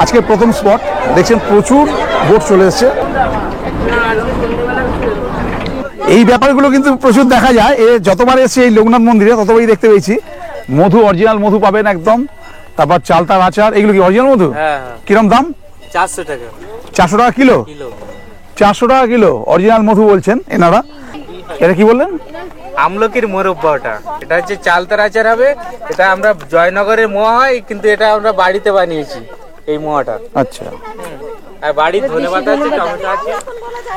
আজকে প্রথম স্পট, দেখছেন প্রচুর বোট চলে এসছে। এই ব্যাপারগুলো কিন্তু প্রচুর দেখা যায়, যতবার এসেছি এই লোকনাথ মন্দিরে ততবারই দেখতে পেয়েছি। মধু, অরিজিনাল মধু পাবেন একদম, তারপর চালতার আচার, এগুলো কি অরিজিনাল মধু? কিরম দাম? 400 টাকা। 400 টাকা কিলো? 400 টাকা কিলো অরিজিনাল মধু বলছেন এনারা। এটা কি বললেন? আমলকির মোরব্বাটা, এটা হচ্ছে চালতার আচার হবে। এটা আমরা জয়নগরের মোয়া হয়, কিন্তু এটা আমরা বাড়িতে বানিয়েছি এই মোয়াটা। আচ্ছা, আর বাড়ির ধনেপাতা আছে, টমেটো আছে।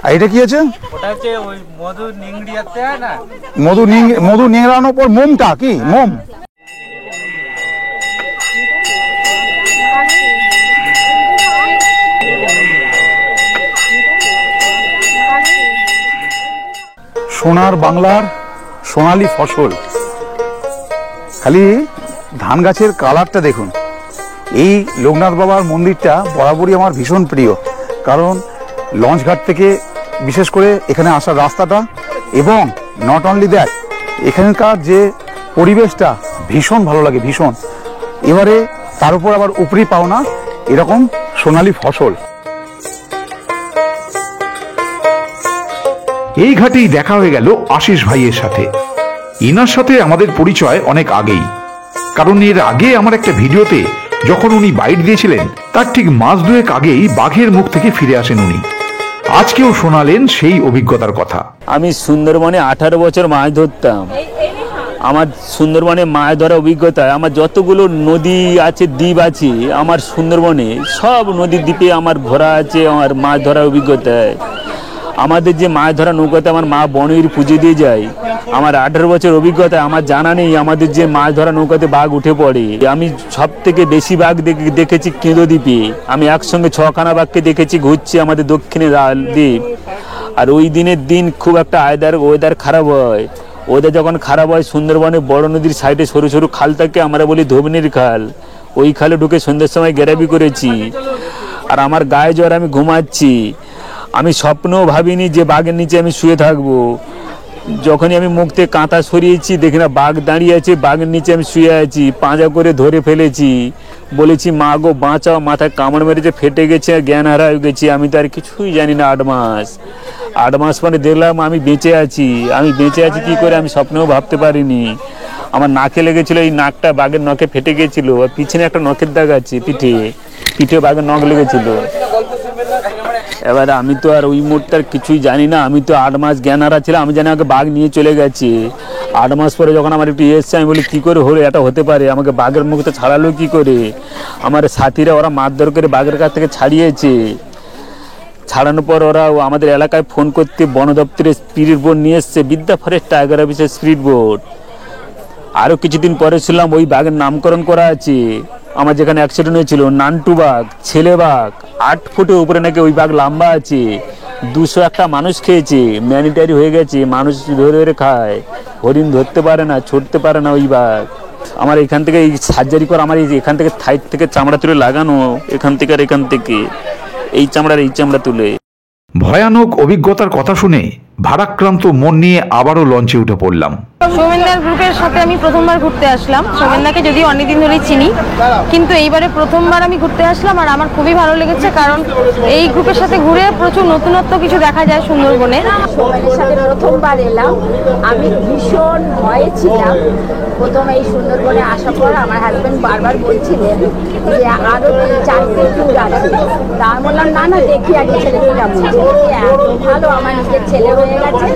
আর এটা কি আছে? ওটা হচ্ছে ওই মধু নিংড়িয়াতে হয় না, মধু নিংড়ানোর পর মোমটা কি? মোম। সোনার বাংলার সোনালী ফসল, খালি ধান গাছের কালারটা দেখুন। এই লোকনাথ বাবার মন্দিরটা বরাবরই আমার ভীষণ প্রিয়, কারণ লঞ্চঘাট থেকে বিশেষ করে এখানে আসার রাস্তাটা এবং নট অনলি দ্যাট, এখানকার যে পরিবেশটা ভীষণ ভালো লাগে, ভীষণ। এবারে তার উপর আবার উপরি পাওনা এরকম সোনালী ফসল। এই ঘাটেই দেখা হয়ে গেল আশিস ভাইয়ের সাথে। ইনার সাথে আমাদের পরিচয় অনেক আগেই, কারণ এর আগে আমার একটা ভিডিওতে যখন উনি বাইট দিয়েছিলেন তার ঠিক মাস দুয়েক আগেই বাঘের মুখ থেকে ফিরে আসেন উনি। আজকেও শোনালেন সেই অভিজ্ঞতার কথা। আমি সুন্দরবনে 18 বছর মাছ ধরতাম। আমার সুন্দরবনে মাছ ধরার অভিজ্ঞতা, আমার যতগুলো নদী আছে, দ্বীপ আছে আমার সুন্দরবনে, সব নদী দ্বীপে আমার ঘোরা আছে আমার মাছ ধরার অভিজ্ঞতায়। আমাদের যে মাছ ধরা নৌকাতে আমার মা বনের পুজো দিয়ে যায়, আমার 18 বছর অভিজ্ঞতা আমার জানা নেই আমাদের যে মাছ ধরা নৌকাতে বাঘ উঠে পড়ে। আমি সব থেকে বেশি বাঘ দেখেছি কেঁদো দ্বীপে। আমি একসঙ্গে 6খানা বাঘকে দেখেছি ঘুরছে আমাদের দক্ষিণে দ্বীপ। আর ওই দিনের দিন খুব একটা ওয়েদার খারাপ হয়। ওদের যখন খারাপ হয় সুন্দরবনে বড় নদীর সাইডে সরু সরু খাল থাকে, আমরা বলি ধবনির খাল, ওই খালে ঢুকে সন্ধ্যের সময় গ্যারাবি করেছি। আর আমার গায়ে জ্বর, আমি ঘুমাচ্ছি, আমি স্বপ্নও ভাবিনি যে বাঘের নিচে আমি শুয়ে থাকবো। যখনই আমি মুখ থেকে কাঁথা সরিয়েছি দেখি না বাঘ দাঁড়িয়ে আছে, বাঘের নিচে আমি শুয়ে আছি, পাঁজা করে ধরে ফেলেছি, বলেছি মা গো বাঁচাও, মাথায় কামড় মেরেছে, ফেটে গেছে, জ্ঞান হারা হয়ে গেছি। আমি তো আর কিছুই জানি না। 8 মাস পরে দেখলাম আমি বেঁচে আছি। আমি বেঁচে আছি কি করে আমি স্বপ্নেও ভাবতে পারিনি। আমার নাকে লেগেছিল, এই নাকটা বাঘের নখে ফেটে গেছিল, আর পিছনে একটা নখের দাগ আছে, পিঠে বাঘের নখ লেগেছিল। এবার আমি তো আর ওই মুহূর্তে কিছুই জানি না। আমি তো 8 মাস জ্ঞান হারা ছিলাম। আমি জানি আমাকে বাঘ নিয়ে চলে গেছে। 8 মাস পরে যখন আমার একটু এসছে, আমি বলি কী করে হলো, এটা হতে পারে, আমাকে বাঘের মুখে ছাড়ালো কি করে। আমার সাথীরা ওরা মারধর করে বাঘের কাছ থেকে ছাড়িয়েছে। ছাড়ানোর পর ওরা আমাদের এলাকায় ফোন করতে বন দপ্তরের স্পিড বোট নিয়ে এসছে, বিদ্যা ফরেস্ট টাইগার অফিসের স্পিড বোট। আরও কিছুদিন পরে শুনলাম ওই বাঘের নামকরণ করা আছে। আমার যেখানে অ্যাক্সিডেন্ট হয়েছিল, নান্টু বাঘ, ছেলে বাঘ, 8 ফুটের উপরে নাকি ওই বাঘ লম্বা আছে। 201টা মানুষ খেয়েছে, ম্যানিটারি হয়ে গেছে, মানুষ ধরে ধরে খায়। হরিণ ধরতে পারে না, ছুটতে পারে না ওই বাঘ। আমার এখান থেকে এই সার্জারি করে আমার এখান থেকে থাইট থেকে চামড়া তুলে লাগানো, এখান থেকে আর এখান থেকে এই চামড়া তুলে। ভয়ানক অভিজ্ঞতার কথা শুনে ভারাক্রান্ত মন নিয়ে আবারও লঞ্চে উঠে পড়লাম। সৌমেনদার গ্রুপের সাথে আমি প্রথমবার ঘুরতে আসলাম। সৌমেনদাকে যদিও অনেকদিন ধরেই চিনি, কিন্তু এইবারে প্রথমবার আমি ঘুরতে আসলাম। আর আমার খুবই ভালো লেগেছে, কারণ এই গ্রুপের সাথে ঘুরে প্রচুর নতুনত্ব কিছু দেখা যায় সুন্দরবনে। সৌমেনের সাথে প্রথমবার এলাম, আমি ভীষণ ভয়ে ছিলাম। প্রথমে এই সুন্দরবনে আসার পর আমার হাজবেন্ড বারবার বলছিলেন যে আরো 4টে ট্যুর আছে। তা আমি বললাম না দেখি আগে ছেলেকে যাবো, এত ভালো আমার নিজের ছেলে হয়ে গেছে।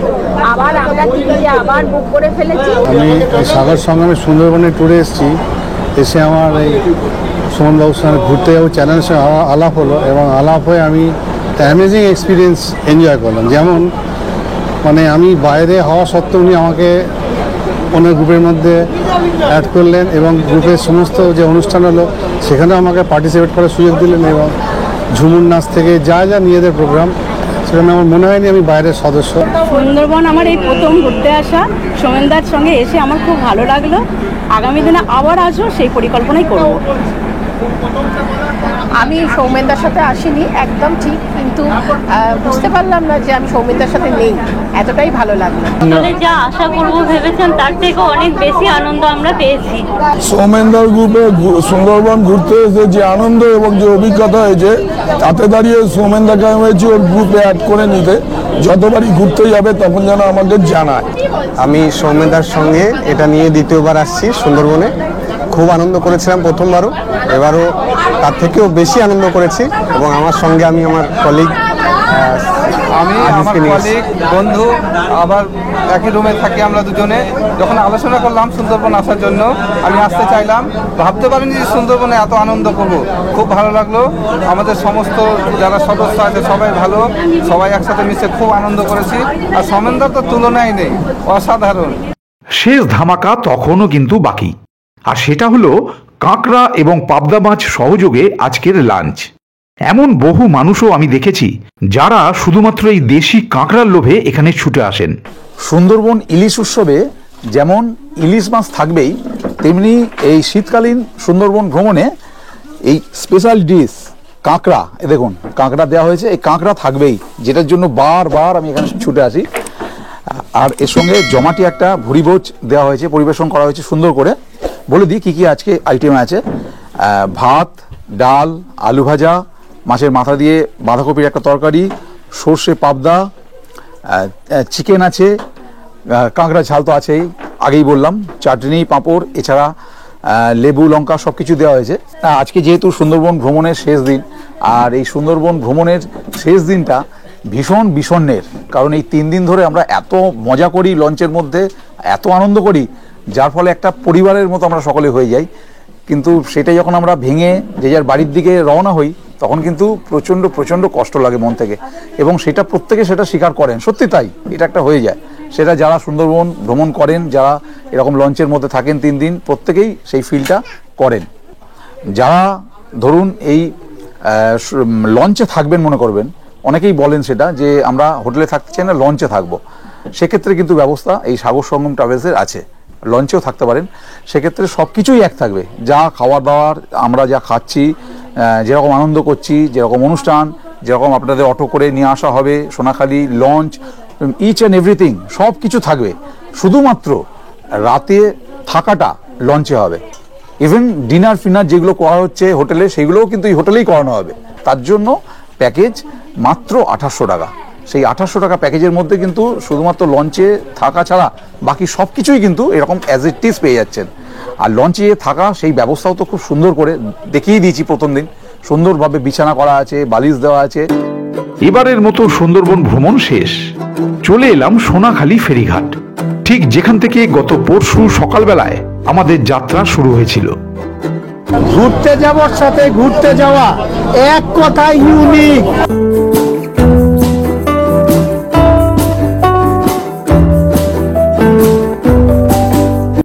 আবার আমরা 3টে আবার বুক করে ফেলেছি। আমি সাগর সংগ্রামে সুন্দরবনে ট্যুরে এসেছি। এসে আমার এই সুমনবাবুর সঙ্গে ঘুরতে যাবো চ্যানেলের সঙ্গে আলাপ হলো, এবং আলাপ হয়ে আমি অ্যামেজিং এক্সপিরিয়েন্স এনজয় করলাম। যেমন মানে আমি বাইরে হওয়া সত্ত্বেও উনি আমাকে ওনার গ্রুপের মধ্যে অ্যাড করলেন, এবং গ্রুপের সমস্ত যে অনুষ্ঠান হলো সেখানেও আমাকে পার্টিসিপেট করার সুযোগ দিলেন, এবং ঝুমুর নাচ থেকে যা নিজেদের প্রোগ্রাম, সেখানে আমার মনে হয়নি আমি বাইরের সদস্য। সুন্দরবন আমার এই প্রথম ঘুরতে আসা, সৌমেনদার সঙ্গে এসে আমার খুব ভালো লাগলো। আগামী দিনে আবার আসবো, সেই পরিকল্পনাই করব। আমি সৌমেনদার সাথে আসিনি, একদম ঠিক, কিন্তু বুঝতে পারলাম না যে আমি সৌমেনদার সাথে নেই, এতটাই ভালো লাগলো। যা আশা করবো ভেবেছেন তার থেকে অনেক বেশি আনন্দ আমরা পেয়েছি। সৌমেনদার গ্রুপে সুন্দরবন ঘুরতে এসে যে আনন্দ এবং যে অভিজ্ঞতা হয়েছে, তাতে দাঁড়িয়ে সৌমেনদাকে আমি হয়েছি ওর গ্রুপে অ্যাড করে নিতে। যতবারই ঘুরতে যাবে তখন যেন আমাকে জানায়। আমি সৌমেনদার সঙ্গে এটা নিয়ে দ্বিতীয়বার আসছি সুন্দরবনে। খুব আনন্দ করেছিলাম প্রথমবারও, এবারও তার থেকেও বেশি আনন্দ করেছি। এবং আমার সঙ্গে আমি আমার কলিগ, আমি আমার কলিগ বন্ধু আবার একই রুমে থাকি আমরা দুজনে। যখন আলোচনা করলাম সুন্দরবন আসার জন্য, আমি আসতে চাইলাম, ভাবতে পারিনি যে সুন্দরবনে এত আনন্দ করব। খুব ভালো লাগলো। আমাদের সমস্ত যারা সদস্য আছে সবাই ভালো, সবাই একসাথে মিশে খুব আনন্দ করেছি। আর সৌমেনদার তো তুলনাই নেই, অসাধারণ। শেষ ধামাকা তখনও কিন্তু বাকি, আর সেটা হলো কাঁকড়া এবং পাবদা মাছ সহযোগে আজকের লাঞ্চ। এমন বহু মানুষও আমি দেখেছি যারা শুধুমাত্র এই দেশি কাঁকড়ার লোভে এখানে ছুটে আসেন। সুন্দরবন ইলিশ উৎসবে যেমন ইলিশ মাছ থাকবেই, তেমনি এই শীতকালীন সুন্দরবন ভ্রমণে এই স্পেশাল ডিশ কাঁকড়া, দেখুন কাঁকড়া দেওয়া হয়েছে, এই কাঁকড়া থাকবেই, যেটার জন্য বারবার আমি এখানে ছুটে আসি। আর এর সঙ্গে জমাটি একটা ভুরিভোজ দেওয়া হয়েছে, পরিবেশন করা হয়েছে সুন্দর করে। বলে দিই কী কী আজকে আইটেম আছে। ভাত, ডাল, আলু ভাজা, মাছের মাথা দিয়ে বাঁধাকপির একটা তরকারি, সর্ষে পাবদা, চিকেন আছে, কাঁকড়া ঝাল তো আছেই, আগেই বললাম, চাটনি, পাঁপড়, এছাড়া লেবু, লঙ্কা সব কিছু দেওয়া হয়েছে। আজকে যেহেতু সুন্দরবন ভ্রমণের শেষ দিন, আর এই সুন্দরবন ভ্রমণের শেষ দিনটা ভীষণ বিষণ্ণের, কারণ এই 3 দিন ধরে আমরা এত মজা করি লঞ্চের মধ্যে, এত আনন্দ করি, যার ফলে একটা পরিবারের মতো আমরা সকলে হয়ে যাই। কিন্তু সেটাই যখন আমরা ভেঙে যে যার বাড়ির দিকে রওনা হই, তখন কিন্তু প্রচণ্ড প্রচণ্ড কষ্ট লাগে মন থেকে, এবং সেটা প্রত্যেকে সেটা স্বীকার করেন। সত্যি তাই, এটা একটা হয়ে যায়। সেটা যারা সুন্দরবন ভ্রমণ করেন, যারা এরকম লঞ্চের মধ্যে থাকেন 3 দিন, প্রত্যেকেই সেই ফিলটা করেন। যারা ধরুন এই লঞ্চে থাকবেন মনে করবেন, অনেকেই বলেন সেটা যে আমরা হোটেলে থাকতে চাই না, লঞ্চে থাকবো, সেক্ষেত্রে কিন্তু ব্যবস্থা এই সাগর সঙ্গম ট্রাভেলসের আছে। লঞ্চেও থাকতে পারেন, সেক্ষেত্রে সব কিছুই এক থাকবে। যা খাওয়া দাওয়ার, আমরা যা খাচ্ছি, যেরকম আনন্দ করছি, যেরকম অনুষ্ঠান, যেরকম আপনাদের অটো করে নিয়ে আসা হবে, Sonakhali launch, each and everything সব কিছু থাকবে। শুধুমাত্র রাতে থাকাটা লঞ্চে হবে। ইভেন ডিনার ফিনার যেগুলো করা হচ্ছে হোটেলে, সেগুলোও কিন্তু এই হোটেলেই করানো হবে। তার জন্য প্যাকেজ মাত্র 2800 টাকা। সেই 2800 টাকা প্যাকেজের মধ্যে কিন্তু শুধুমাত্র লঞ্চে থাকা ছাড়া বাকি সব কিছুই কিন্তু এরকম অ্যাজ ইট ইজ পেয়ে যাচ্ছেন। আর লঞ্চে থাকা সেই ব্যবস্থাও তো খুব সুন্দর করে দেখিয়ে দিয়েছি। প্রথম দিন সুন্দরভাবে বিছানা করা আছে, বালিশ দেওয়া আছে। এবারের মতো সুন্দরবন ভ্রমণ শেষ। চলে এলাম সোনাখালি ফেরিঘাট, ঠিক যেখান থেকে গত পরশু সকালবেলায় আমাদের যাত্রা শুরু হয়েছিল। ঘুরতে যাওয়ার সাথে ঘুরতে যাওয়া এক কথা ইউনিক।